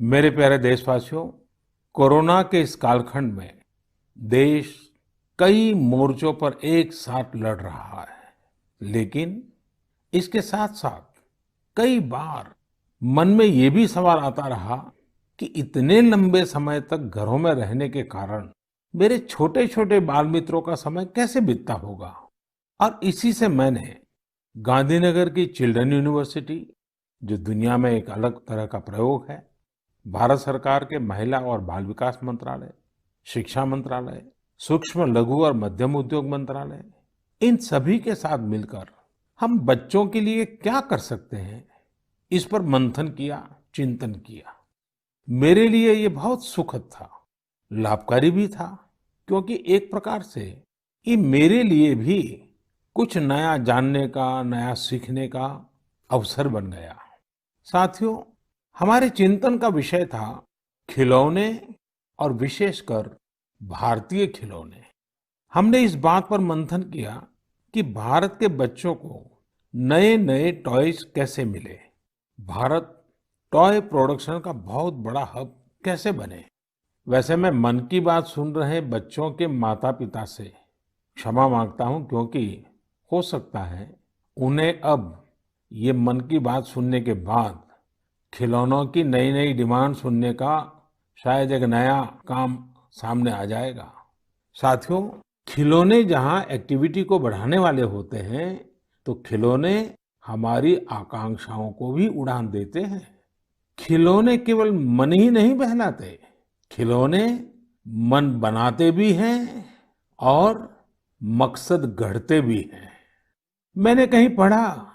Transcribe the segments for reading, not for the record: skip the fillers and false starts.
मेरे प्यारे देशवासियों, कोरोना के इस कालखंड में देश कई मोर्चों पर एक साथ लड़ रहा है। लेकिन इसके साथ-साथ कई बार मन में ये भी सवाल आता रहा कि इतने लंबे समय तक घरों में रहने के कारण मेरे छोटे-छोटे बाल मित्रों का समय कैसे बीतता होगा? और इसी से मैंने गांधीनगर की चिल्ड्रन यूनिवर्सिटी, जो दुनिया में एक अलग तरह का प्रयोग है, भारत सरकार के महिला और बाल विकास मंत्रालय, शिक्षा मंत्रालय, सूक्ष्म लघु और मध्यम उद्योग मंत्रालय, इन सभी के साथ मिलकर हम बच्चों के लिए क्या कर सकते हैं, इस पर मंथन किया, चिंतन किया। मेरे लिए ये बहुत सुखद था, लाभकारी भी था, क्योंकि एक प्रकार से ये मेरे लिए भी कुछ नया जानने का, नया सीखने का अवसर बन गया। साथियों, हमारे चिंतन का विषय था खिलौने और विशेषकर भारतीय खिलौने। हमने इस बात पर मंथन किया कि भारत के बच्चों को नए-नए टॉयज कैसे मिले, भारत टॉय प्रोडक्शन का बहुत बड़ा हब कैसे बने। वैसे मैं मन की बात सुन रहे बच्चों के माता-पिता से क्षमा मांगता हूं, क्योंकि हो सकता है उन्हें अब ये मन की बात सुनने के बाद खिलौनों की नई-नई डिमांड सुनने का शायद एक नया काम सामने आ जाएगा। साथियों, खिलौने जहां एक्टिविटी को बढ़ाने वाले होते हैं, तो खिलौने हमारी आकांक्षाओं को भी उड़ान देते हैं। खिलौने केवल मन ही नहीं बहलाते, खिलौने मन बनाते भी हैं और मकसद गढ़ते भी हैं। मैंने कहीं पढ़ा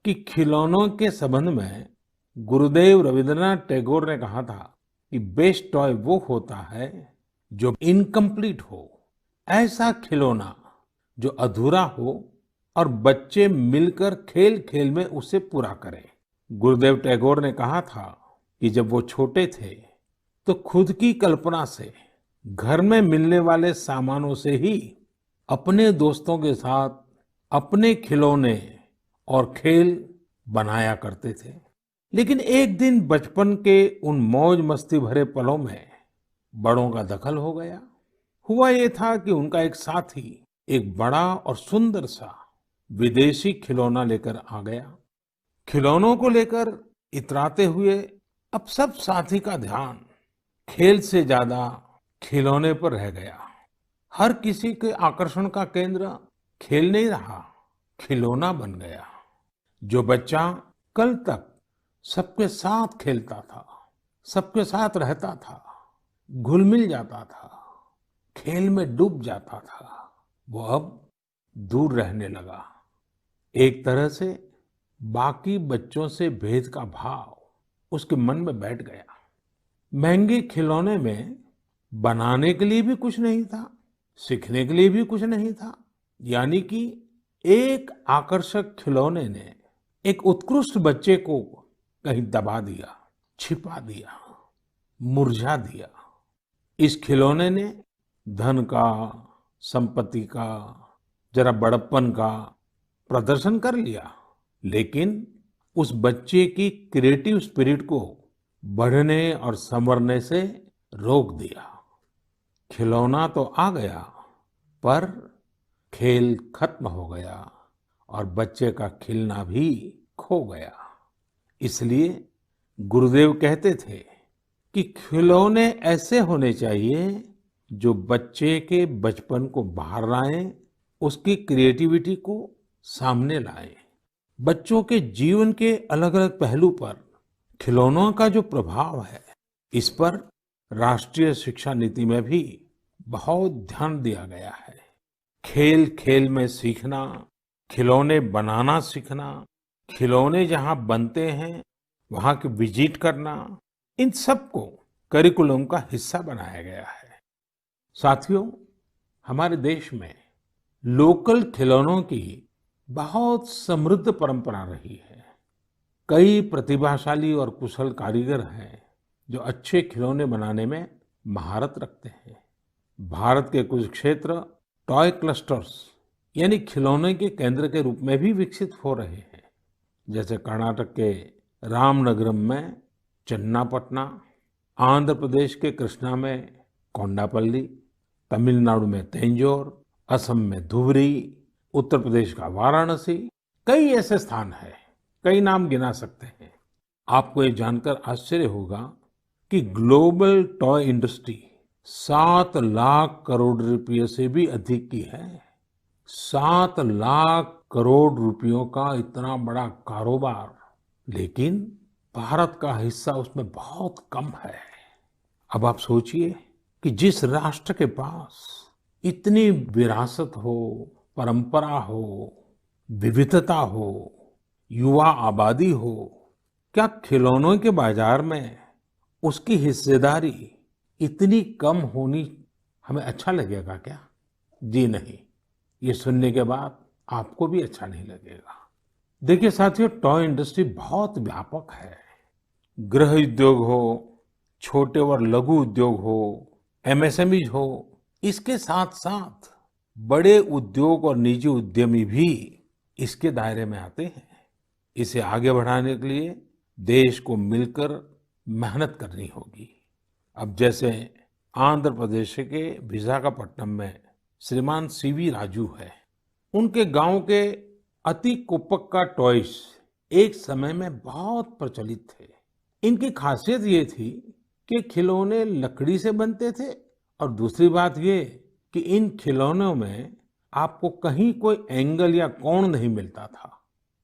कि खिलौनों के संबंध में गुरुदेव रविंद्रनाथ टैगोर ने कहा था कि बेस्ट टॉय वो होता है जो इनकम्प्लीट हो, ऐसा खिलौना जो अधूरा हो और बच्चे मिलकर खेल-खेल में उसे पूरा करें। गुरुदेव टैगोर ने कहा था कि जब वो छोटे थे, तो खुद की कल्पना से घर में मिलने वाले सामानों से ही अपने दोस्तों के साथ अपने खिलौने और खेल बनाया करते थे। लेकिन एक दिन बचपन के उन मौज मस्ती भरे पलों में बड़ों का दखल हो गया। हुआ ये था कि उनका एक साथी एक बड़ा और सुंदर सा विदेशी खिलौना लेकर आ गया। खिलौनों को लेकर इतराते हुए अब सब साथी का ध्यान खेल से ज्यादा खिलौने पर रह गया। हर किसी के आकर्षण का केंद्र खेल नहीं रहा, खिलौना बन गया। जो बच्चा कल तक सबके साथ खेलता था, सबके साथ रहता था, घुल मिल जाता था, खेल में डूब जाता था, वो अब दूर रहने लगा। एक तरह से बाकी बच्चों से भेद का भाव उसके मन में बैठ गया। महंगे खिलौने में बनाने के लिए भी कुछ नहीं था, सीखने के लिए भी कुछ नहीं था। यानी कि एक आकर्षक खिलौने ने एक उत्कृष्ट बच्चे को कहीं दबा दिया, छिपा दिया, मुरझा दिया। इस खिलौने ने धन का, संपत्ति का, जरा बड़प्पन का प्रदर्शन कर लिया, लेकिन उस बच्चे की क्रिएटिव स्पिरिट को बढ़ने और संवरने से रोक दिया। खिलौना तो आ गया, पर खेल खत्म हो गया और बच्चे का खिलना भी खो गया। इसलिए गुरुदेव कहते थे कि खिलौने ऐसे होने चाहिए जो बच्चे के बचपन को बाहर लाएं, उसकी क्रिएटिविटी को सामने लाएं। बच्चों के जीवन के अलग-अलग पहलू पर खिलौनों का जो प्रभाव है, इस पर राष्ट्रीय शिक्षा नीति में भी बहुत ध्यान दिया गया है। खेल खेल में सीखना, खिलौने बनाना सीखना, खिलौने जहां बनते हैं वहां की विजिट करना, इन सबको करिकुलम का हिस्सा बनाया गया है। साथियों, हमारे देश में लोकल खिलौनों की बहुत समृद्ध परंपरा रही है। कई प्रतिभाशाली और कुशल कारीगर हैं जो अच्छे खिलौने बनाने में महारत रखते हैं। भारत के कुछ क्षेत्र टॉय क्लस्टर्स यानी खिलौने के केंद्र के रूप में भी विकसित हो रहे हैं। जैसे कर्नाटक के रामनगरम में चन्नापटना, आंध्र प्रदेश के कृष्णा में कोंडापल्ली, तमिलनाडु में तंजौर, असम में धुबरी, उत्तर प्रदेश का वाराणसी, कई ऐसे स्थान हैं, कई नाम गिना सकते हैं। आपको ये जानकर आश्चर्य होगा कि global toy industry 7 lakh crore रुपए से भी अधिक की है। 7 लाख करोड़ रुपयों का इतना बड़ा कारोबार, लेकिन भारत का हिस्सा उसमें बहुत कम है। अब आप सोचिए कि जिस राष्ट्र के पास इतनी विरासत हो, परंपरा हो, विविधता हो, युवा आबादी हो, क्या खिलौनों के बाजार में उसकी हिस्सेदारी इतनी कम होनी हमें अच्छा लगेगा क्या? जी नहीं, ये सुनने के बाद आपको भी अच्छा नहीं लगेगा। देखिए साथियों, टॉय इंडस्ट्री बहुत व्यापक है। गृह उद्योग हो, छोटे और लघु उद्योग हो, एमएसएमईज हो, इसके साथ साथ बड़े उद्योग और निजी उद्यमी भी इसके दायरे में आते हैं। इसे आगे बढ़ाने के लिए देश को मिलकर मेहनत करनी होगी। अब जैसे आंध्र प्रदेश के विशाखापट्टनम में श्रीमान सीवी राजू है। उनके गांव के अति कोप्पका टॉयज एक समय में बहुत प्रचलित थे। इनकी खासियत ये थी कि खिलौने लकड़ी से बनते थे और दूसरी बात ये कि इन खिलौनों में आपको कहीं कोई एंगल या कोण नहीं मिलता था।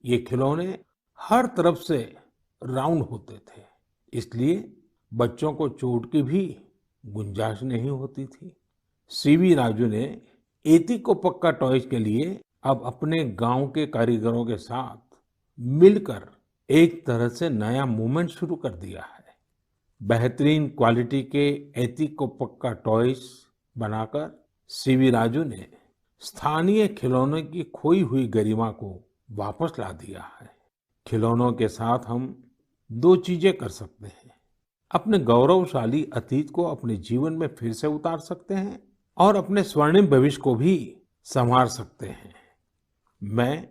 ये खिलौने हर तरफ से राउंड होते थे, इसलिए बच्चों को चोट की भी गुंजाइश नहीं होती थी। सीवी राजू ने एतिकोप्पका टॉयज के लिए अब अपने गांव के कारीगरों के साथ मिलकर एक तरह से नया मूवमेंट शुरू कर दिया है। बेहतरीन क्वालिटी के एतिकोप्पका टॉयज बनाकर सीवी राजू ने स्थानीय खिलौनों की खोई हुई गरिमा को वापस ला दिया है। खिलौनों के साथ हम 2 चीजें कर सकते हैं। अपने गौरवशाली अतीत को अपने जीवन में फिर से उतार सकते हैं और अपने स्वर्णिम भविष्य को भी संवार सकते हैं। मैं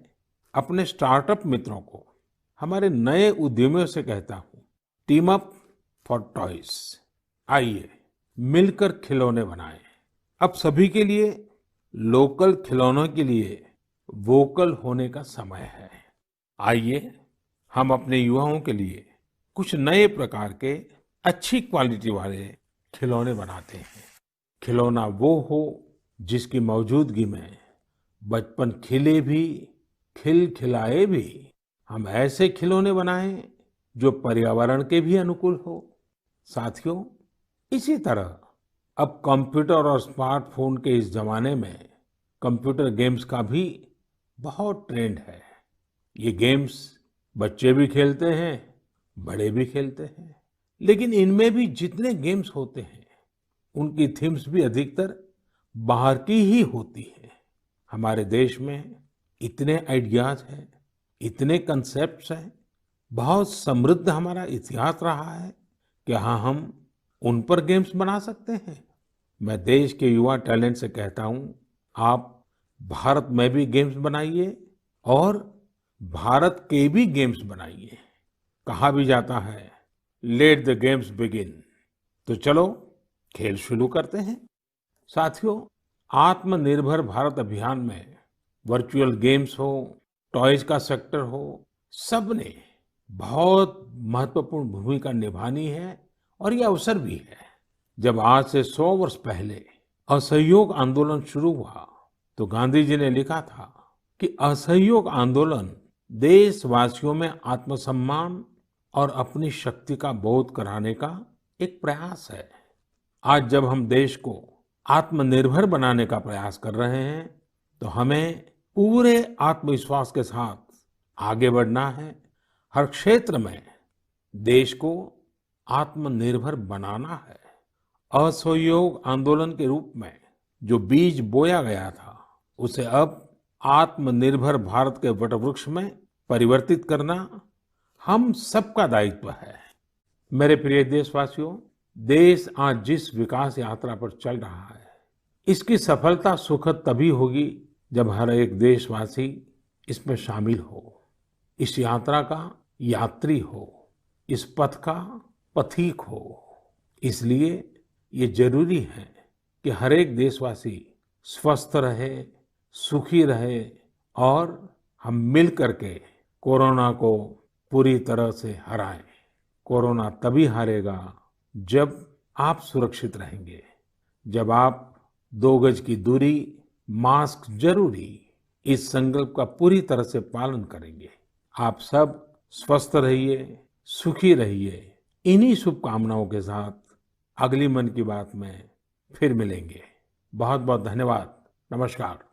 अपने स्टार्टअप मित्रों को, हमारे नए उद्यमियों से कहता हूँ, टीम अप फॉर टॉयज। आइए मिलकर खिलौने बनाएं। अब सभी के लिए लोकल खिलौनों के लिए वोकल होने का समय है। आइए हम अपने युवाओं के लिए कुछ नए प्रकार के अच्छी क्वालिटी वाले खिलौने बनाते हैं। खिलौना वो हो जिसकी मौजूदगी में बचपन खिले भी, खिलखिलाए भी। हम ऐसे खिलौने बनाएं जो पर्यावरण के भी अनुकूल हो। साथियों, इसी तरह अब कंप्यूटर और स्मार्टफोन के इस जमाने में कंप्यूटर गेम्स का भी बहुत ट्रेंड है। ये गेम्स बच्चे भी खेलते हैं, बड़े भी खेलते हैं, लेकिन इनमें भी जितने गेम्स होते हैं उनकी थीम्स भी अधिकतर बाहर की ही होती है। हमारे देश में इतने आइडियाज हैं, इतने कंसेप्ट्स हैं, बहुत समृद्ध हमारा इतिहास रहा है कि हाँ, हम उन पर गेम्स बना सकते हैं। मैं देश के युवा टैलेंट से कहता हूँ, आप भारत में भी गेम्स बनाइए और भारत के भी गेम्स बनाइए। कहा भी जाता है, लेट द गेम्स बिगिन। तो चलो खेल शुरू करते हैं। साथियों, आत्मनिर्भर भारत अभियान में वर्चुअल गेम्स हो, टॉयज का सेक्टर हो, सबने बहुत महत्वपूर्ण भूमिका निभानी है और ये अवसर भी है। जब आज से 100 वर्ष पहले असहयोग आंदोलन शुरू हुआ तो गांधी जी ने लिखा था कि असहयोग आंदोलन देशवासियों में आत्मसम्मान और अपनी शक्ति का बोध कराने का एक प्रयास है। आज जब हम देश को आत्मनिर्भर बनाने का प्रयास कर रहे हैं तो हमें पूरे आत्मविश्वास के साथ आगे बढ़ना है। हर क्षेत्र में देश को आत्मनिर्भर बनाना है। असहयोग आंदोलन के रूप में जो बीज बोया गया था उसे अब आत्मनिर्भर भारत के वटवृक्ष में परिवर्तित करना हम सबका दायित्व है। मेरे प्रिय देशवासियों, देश आज जिस विकास यात्रा पर चल रहा है, इसकी सफलता सुखद तभी होगी जब हर एक देशवासी इसमें शामिल हो, इस यात्रा का यात्री हो, इस पथ का पथिक हो। इसलिए ये जरूरी है कि हर एक देशवासी स्वस्थ रहे, सुखी रहे और हम मिल करके कोरोना को पूरी तरह से हराएं। कोरोना तभी हारेगा जब आप सुरक्षित रहेंगे, जब आप 2 गज की दूरी, मास्क जरूरी, इस संकल्प का पूरी तरह से पालन करेंगे। आप सब स्वस्थ रहिए, सुखी रहिए। इन्हीं शुभकामनाओं के साथ अगली मन की बात में फिर मिलेंगे। बहुत बहुत धन्यवाद। नमस्कार।